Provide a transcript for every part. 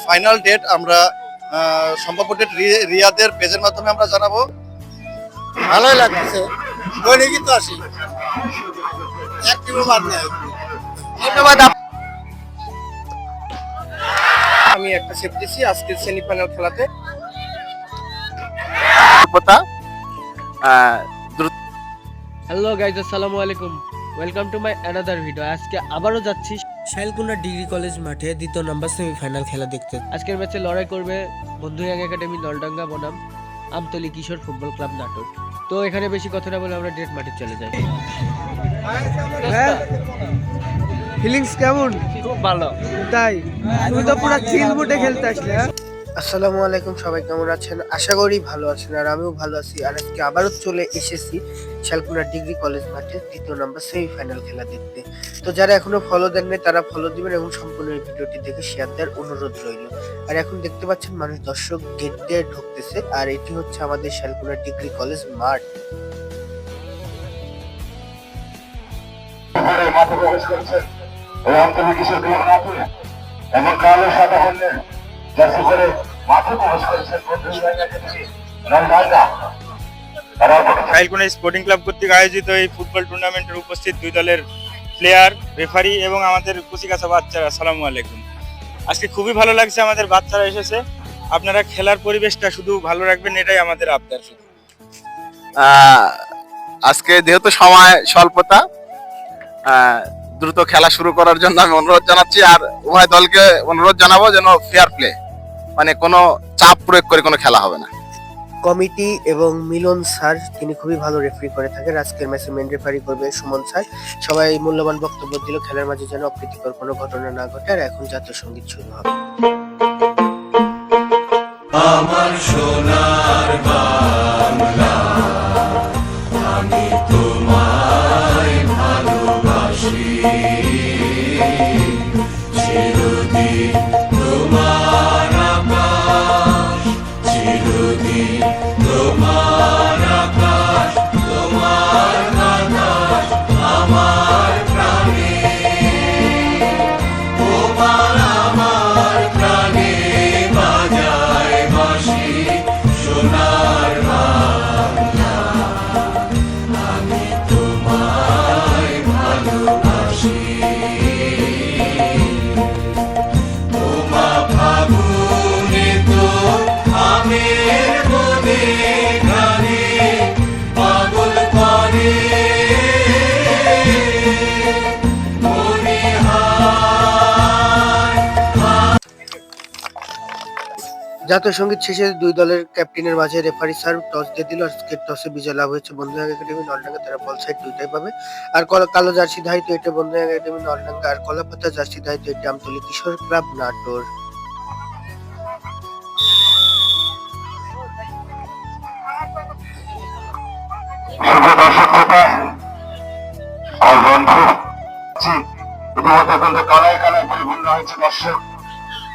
Final date আমরা সম্ভাব্য date রিয়াদের পেজের মাধ্যমে আমরা জানাবো। ভালোই লাগছে, দৈনিকই তো আসি, একটিও বাদ নেই। ধন্যবাদ। আমি একটা সেফ দিচ্ছি আজকের সেমিফাইনাল খেলাতে। হ্যালো গাইজ, আসসালামু আলাইকুম, welcome to my another video. আজকে আবারও যাচ্ছি শাইলকুনা ডিগ্রি কলেজ মাঠে দ্বিতীয় নাম্বার সেমিফাইনাল খেলা দেখতে। আজকের ম্যাচে লড়াই করবে বন্ধু ইয়াং একাডেমি নলডাঙ্গা বনাম আমতলী কিশোর ফুটবল ক্লাব নাটোর। তো এখানে বেশি কথা না বলে আমরা ডেট মাঠে চলে যাই। ফিলিংস কেমন? খুব ভালো। তাই তুমি তো পুরো চিল মুডে খেলতে আসলে। আসসালামু আলাইকুম, সবাই কেমন আছেন? আশা করি ভালো আছেন, আর আমিও ভালো আছি। আর আজকে আবারও চলে এসেছি শাইলকুনা ডিগ্রি কলেজ মাঠে দ্বিতীয় নাম্বার সেমিফাইনাল খেলা দেখতে। তো যারা এখনো ফলো দেননি তারা ফলো দিবেন এবং সম্পূর্ণ এই ভিডিওটি দেখে শেয়ার দেওয়ার অনুরোধ রইল। আর এখন দেখতে পাচ্ছেন মানুষ দর্শক গেট দিয়ে ঢুকতেছে, আর এটি হচ্ছে আমাদের শাইলকুনা ডিগ্রি কলেজ মাঠ। মাঠে প্রবেশ করছেন আমতলী কিশোর ক্লাব নাটোর এবং কালো সাদা হলেন জার্সি পরে মাঠে প্রবেশ করেছেন বন্ধু young academy Naldanga. Shailkuna sporting club কর্তৃক আয়োজিত এই ফুটবল টুর্নামেন্টের উপস্থিত দুই দলের প্লেয়ার, রেফারি এবং আমাদের কুচিকাচা বাচ্চারা, আসসালামু আলাইকুম। আজকে খুবই ভালো লাগছে, আমাদের বাচ্চারা এসেছে। আপনারা খেলার পরিবেশটা শুধু ভালো রাখবেন, এটাই আমাদের আবদার। শুধু আজকে যেহেতু সময় স্বল্পতা, দ্রুত খেলা শুরু করার জন্য আমি অনুরোধ জানাচ্ছি। আর উভয় দলকে অনুরোধ জানাবো যেন ফেয়ার প্লে, মানে কোনো চাপ প্রয়োগ করে কোনো খেলা হবে না। কমিটি এবং মিলন স্যার, তিনি খুবই ভালো রেফারি করে থাকেন। আজকের ম্যাচে মেন রেফারি করবে সুমন স্যার। সবাই মূল্যবান বক্তব্য দিল, খেলার মাঝে যেন অপ্রীতিকর কোনো ঘটনা না ঘটে। আর এখন জাতীয় সঙ্গীত শুরু হবে। আমার সোনার বাংলা, আমি তোমায় ভালোবাসি, চিরদিন তোমার আকাশ, চিরদিন তোমার আকাশ, তোমার বাতাস আমার প্রাণে, তোমার আমার প্রাণে বাজায় বাঁশি, সোনার বাংলা, আমি তোমায় ভালোবাসি। ওমা ফাগুনে তো আমের বনে গানে পাগল করে, মনে হায়। জাতীয় সঙ্গীত শেষে দুই দলের ক্যাপ্টেনের মাঝে রেফারি স্যার টস দিয়ে দিল। আজকের টসে বিজয় লাভ হয়েছে বন্ধু ইয়াং একাডেমি নলডাঙ্গা। তারা বল সাইড দুইটাই পাবে। আর কালো জার্সি ধারিত এটা বন্ধু ইয়াং একাডেমি নলডাঙ্গা, আর কলাপাতা জার্সি ধারিত এটা আমতলী কিশোর ক্লাব নাটোর। ইতিমধ্যে কিন্তু কানায় কানায় পরিপূর্ণ হয়েছে দর্শক,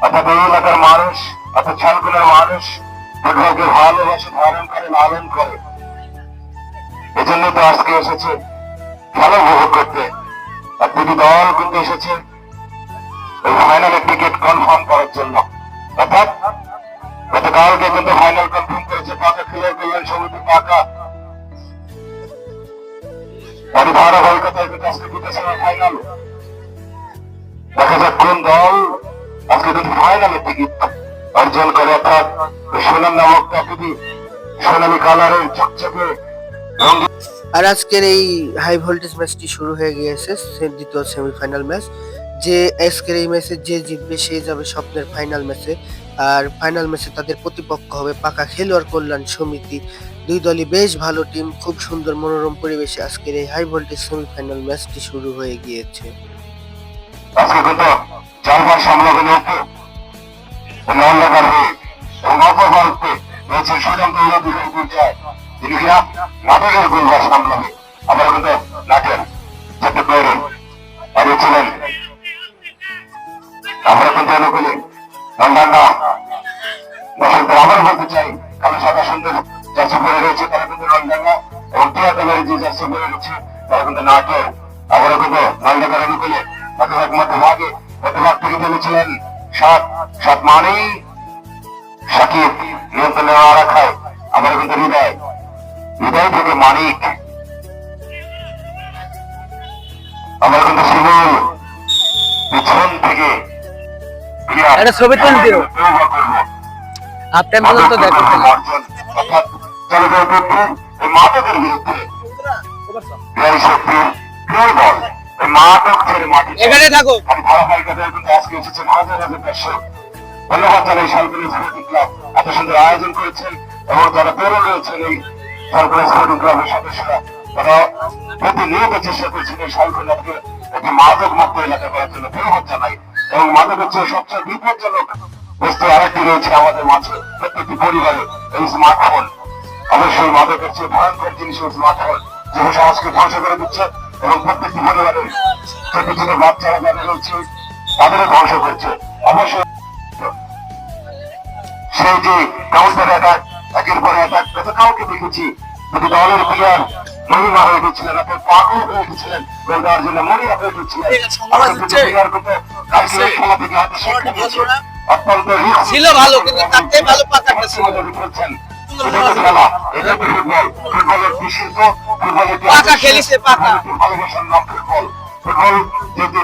অর্থাৎ এই এলাকার মানুষ, অর্থাৎ শাইলকুনার মানুষ ফুটবলকে ভালোবাসে, ধারণ করে, লালন করে। এজন্য তো আজকে এসেছে খেলা উপভোগ করতে। আর দুটি দল কিন্তু এসেছে এই ফাইনালের টিকিট কনফার্ম করার জন্য। অর্থাৎ গতকালকে কিন্তু ফাইনাল কনফার্ম করেছে পাকা ক্লিয়ার কল্যাণ সমিতি পাকা। আর ধারাবাহিকতায় কিন্তু আজকে জিতেছে ফাইনাল। দেখা যাক কোন দল আজকে কিন্তু ফাইনালের টিকিট অর্জন করে। অর্থাৎ সোনার নামক প্রাকৃতিক সোনালী কালারের চকচকে রঙিন। আর আজকের এই হাই ভোল্টেজ ম্যাচটি শুরু হয়ে গিয়েছে, দ্বিতীয় সেমিফাইনাল ম্যাচ। যে আজকের এই ম্যাচে যে জিতবে সে যাবে স্বপ্নের ফাইনাল ম্যাচে। আর ফাইনাল ম্যাচে তাদের প্রতিপক্ষ হবে পাকা খেলোয়াড় কল্যাণ সমিতি। দুই দলই বেশ ভালো টিম, খুব সুন্দর মনোরম পরিবেশে আজকের এই হাই ভোল্টেজ সেমিফাইনাল ম্যাচটি শুরু হয়ে গিয়েছে। আজকে কিন্তু চারবার সামলাবে নলডাঙ্গার হয়ে এবং অপর ভারতে রয়েছে সুনাম দৌড়াদৌড়ি যায়, তিনি কিনা নাটকের গোলবার সামলাবে। আবার কিন্তু নাটের ছোট্ট তৈরি হারিয়েছিলেন। আমরা কিন্তু অনুকূলে নলডাঙ্গা দর্শকদের আবার বলতে চাই, কালো সাদা সুন্দর জার্সি পরে রয়েছে তারা কিন্তু নলডাঙ্গা এবং টিয়া দলের হয়ে যে যাচ্ছে বলে গেছে তারা কিন্তু নাটক আবারও কিন্তু মালদাকার অনুকূলে একমাত্র ভাগে প্রতিভাগ থেকে বলেছিলেন সাত মানেই সাকিব নিয়ন্ত্রণে না রাখায় আবার কিন্তু হৃদয় থেকে মানিক আবার কিন্তু শিমুল পিছন থেকে একটা ছবি তুলে দিও হাফ টাইম পর্যন্ত দেখো মাদকের বিরুদ্ধে শক্তির বল মাদক ছেড়ে মাটি এখানে থাকো ধারাবাহিকতায় কিন্তু আজকে এসেছেন হাজার হাজার দর্শক ধন্যবাদ জানাই শালকুনি স্পোর্টিং ক্লাব এত সুন্দর আয়োজন করেছেন এবং যারা তরুণ রয়েছেন এই শালকুনি স্পোর্টিং ক্লাবের সদস্যরা তারা প্রতিনিয়ত চেষ্টা করছেন এই শালকুনিকে একটি মাদক মুক্ত এলাকা করার জন্য ধন্যবাদ জানাই এবং মাদক হচ্ছে সবচেয়ে বিপজ্জনক বস্তু আরেকটি রয়েছে আমাদের মাঝে প্রত্যেকটি পরিবারে এই স্মার্টফোন অবশ্যই মাদক হচ্ছে ভয়ঙ্কর জিনিস স্মার্টফোন যে সমাজকে ধ্বংস করে দিচ্ছে এবং প্রত্যেকটি পরিবারে ছোট ছোট বাচ্চারা যারা রয়েছে তাদেরও ধ্বংস করছে অবশ্যই সেই যে কাউন্টার অ্যাটাক একের পর অ্যাটাক কত কাউকে দেখেছি যদি দলের প্লেয়ার মহিমা হয়ে গেছিলেন আপনি পাগল হয়ে গেছিলেন গোল দেওয়ার জন্য মরিয়া হয়ে গেছিলেন খেলা থেকে অত্যন্ত ছিল ভালো কিন্তু তার থেকে ভালো পাকাটা ছিল খেলছেন খেলা এটা ফুটবল ফুটবলের বিশেষ ফুটবলের পাকা খেলিছে পাকা ভালোবাসার নাম ফুটবল ফুটবল যদি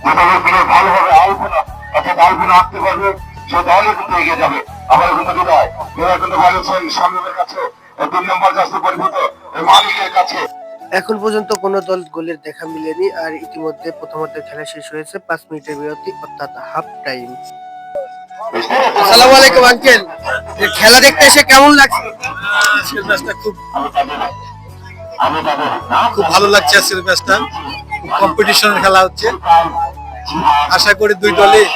যে দলের প্লেয়ার ভালোভাবে আলপনা অর্থাৎ আলপনা আঁকতে পারবে সে দলই কিন্তু এগিয়ে যাবে আমার কিন্তু হৃদয় কিন্তু বলেছেন সামনের কাছে 3 নম্বর জাস্তি পরিভূত এই মালিকের কাছে এখন পর্যন্ত কোনো দল গোলের দেখা মিলেনি আর ইতিমধ্যে প্রথমার্ধের খেলা শেষ হয়েছে 5 মিনিটের বিরতি অর্থাৎ হাফ টাইম। আসসালামু আলাইকুম আঙ্কেল, খেলা দেখতে এসে কেমন লাগছে? খুব ভালো লাগছে আজকের ম্যাচটা, কম্পিটিশনের খেলা হচ্ছে। আশা করি দুই দলই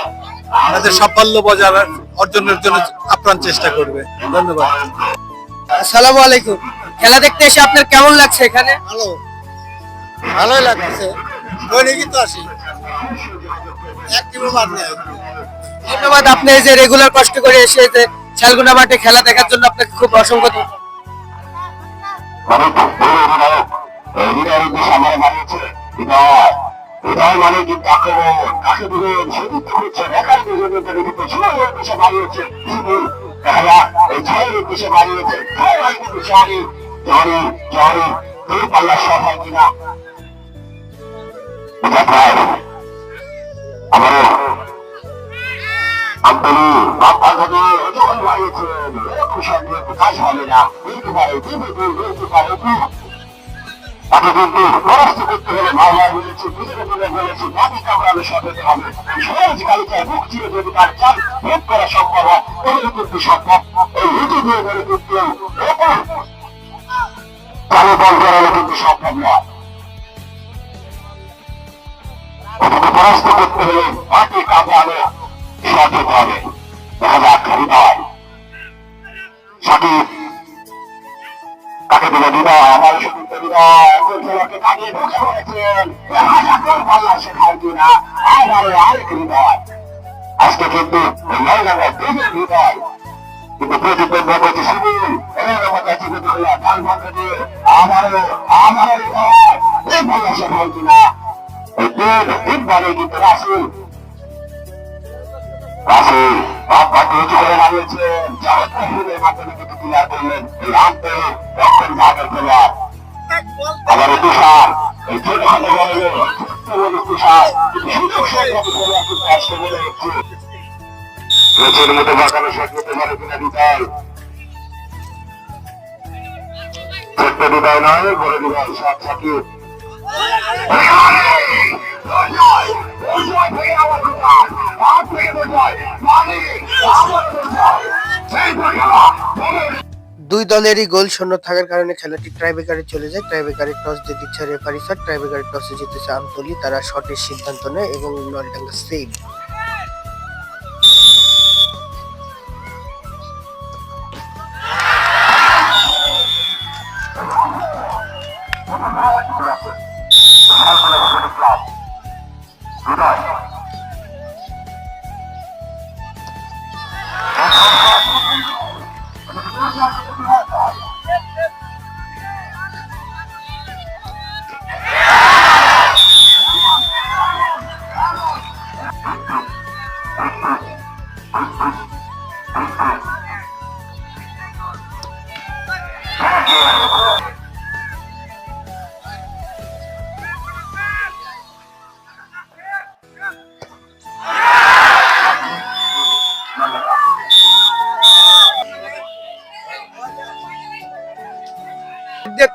তাদের সাফল্য বজায় অর্জনের জন্য আপ্রাণ চেষ্টা করবে। ধন্যবাদ। আসসালামু আলাইকুম, খেলা দেখতে এসে আপনার কেমন লাগছে? এখানে ভালোই লাগছে, দৈনিকই তো আসি, এক টিমও বাদ নেই। ধন্যবাদ, আপনি এই যে রেগুলার কষ্ট করে এসে যে শালগুনা মাঠে খেলা দেখার জন্য আপনাকে খুব অসংখ্য হৃদয় মানে কিন্তু আক্রমণ কাকে দিবেন সেদিক হচ্ছে দেখার দেশে বাড়িয়েছে খেলা এই ছয়ের উদ্দেশ্যে বাড়িয়েছে দুই পাল্লা সব হয় কিনা আবারও আব্দুল বাপ্পা ধরে যখন বাড়িয়েছেন খুশি কাজ হবে না দিতে পারে তাকে কিন্তু পরাস্ত করতে হলে বারবার বলেছি বুঝে বলেছি বাকি কামড়ানো সাজাতে হবে সহজ কালিকায় মুখ চিরে যদি তার চাল ভেদ করা সম্ভব হয় তাহলে কিন্তু সম্ভব। এই ঋতু দিয়ে গেলে কিন্তু চালে বল করানো কিন্তু সম্ভব নয়। ওটাকে পরাস্ত করতে হলে বাকি কামড়ানো সাজাতে হবে। দেখা যাক হৃদয় সঠিক তাকে দিলে হৃদয় আমার সুযোগ হৃদয় খেলাকে কাটিয়ে ঢুকে পড়েছেন পাল্লা শেখার কিনা আবারও আরেক হৃদয় আজকে কিন্তু হৃদয় কিন্তু প্রতিদ্বন্দ্ব করছে শিবির আমারও হৃদয় পাল্লা শেখার কিনা তিনবারে কিন্তু রাসুল বাপ্পাকে উঁচু করে দাঁড়িয়েছেন চমৎকার মাধ্যমে কিন্তু ক্লিয়ার করলেন এই আনতে রক্ষণ ভাগের খেলোয়াড় আবারও তুষার এই ছোট তুষার সুযোগ আসতে বলে হচ্ছে রোচের মতো বাঁকানো শট করতে পারে কিনা হৃদয় ছোট্ট হৃদয় নয় বড় হৃদয় সব সাকিব দুই দলেরই গোল শূন্য থাকার কারণে খেলাটি ট্রাইব্রেকারে চলে যায়। ট্রাইব্রেকারে টস দিয়ে দিচ্ছে রেফারি স্যার। ট্রাইব্রেকারে টসে জিতেছে আমতলী, তারা শটের সিদ্ধান্ত নেয় এবং নলডাঙ্গা সেভ।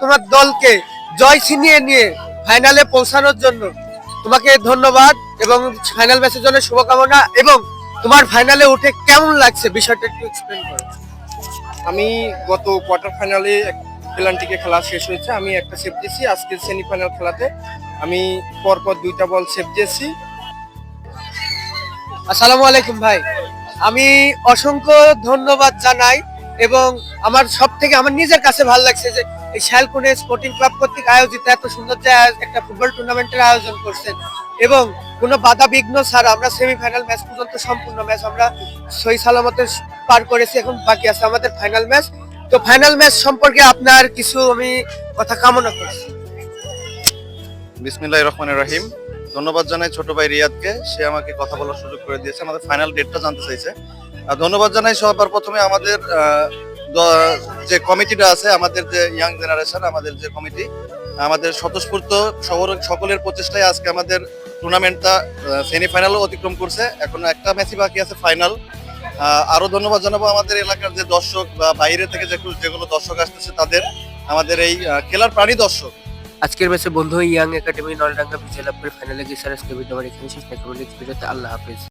তোমার দলকে জয় ছিনিয়ে নিয়ে ফাইনালে পৌঁছানোর জন্য তোমাকে ধন্যবাদ এবং ফাইনাল ম্যাচের জন্য শুভকামনা। এবং তোমার ফাইনালে উঠে কেমন লাগছে বিষয়টা একটু এক্সপ্লেন করো। আমি গত কোয়ার্টার ফাইনালে পেনাল্টিকে খেলা শেষ হয়েছে, আমি একটা সেভ দিয়েছি। আজকের সেমিফাইনাল খেলাতে আমি পরপর 2টা বল সেভ দিয়েছি। আসসালামু আলাইকুম ভাই, আমি অসংখ্য ধন্যবাদ জানাই এবং আমার সব থেকে আমার নিজের কাছে ভালো লাগছে যে এই শালকুনে স্পোর্টিং ক্লাব কর্তৃক আয়োজিত এত সুন্দর যে একটা ফুটবল টুর্নামেন্টের আয়োজন করছেন এবং কোনো বাধা বিঘ্ন ছাড়া আমরা সেমিফাইনাল ম্যাচ পর্যন্ত সম্পূর্ণ ম্যাচ আমরা সহি সালামতে পার করেছি। এখন বাকি আছে আমাদের ফাইনাল ম্যাচ। তো ফাইনাল ম্যাচ সম্পর্কে আপনার কিছু আমি কথা কামনা করছি। বিসমিল্লাহির রহমানির রহিম। ধন্যবাদ জানাই ছোট ভাই রিয়াদকে, সে আমাকে কথা বলার সুযোগ করে দিয়েছে, আমাদের ফাইনাল ডেটটা জানতে চাইছে। আর ধন্যবাদ জানাই সবার প্রথমে আমাদের যে কমিটিটা আছে, আমাদের যে ইয়াং জেনারেশন, আমাদের যে কমিটি, আমাদের স্বতঃস্ফূর্ত সকলের প্রচেষ্টায় আজকে আমাদের টুর্নামেন্টটা সেমিফাইনালও অতিক্রম করছে। এখন একটা ম্যাচই বাকি আছে ফাইনাল। আরো ধন্যবাদ জানাবো আমাদের এলাকার যে দর্শক বা বাইরে থেকে যেগুলো দর্শক আসতেছে তাদের, আমাদের এই খেলার প্রাণী দর্শক। আজকের ম্যাচে বন্ধু ইয়াং একাডেমি নলডাঙ্গা বিজয় লাভ করে ফাইনালে গিয়েছে। আজকে ভিডিও আমার এখানে শেষ। দেখা হবে নেক্সট ভিডিওতে। আল্লাহ হাফেজ।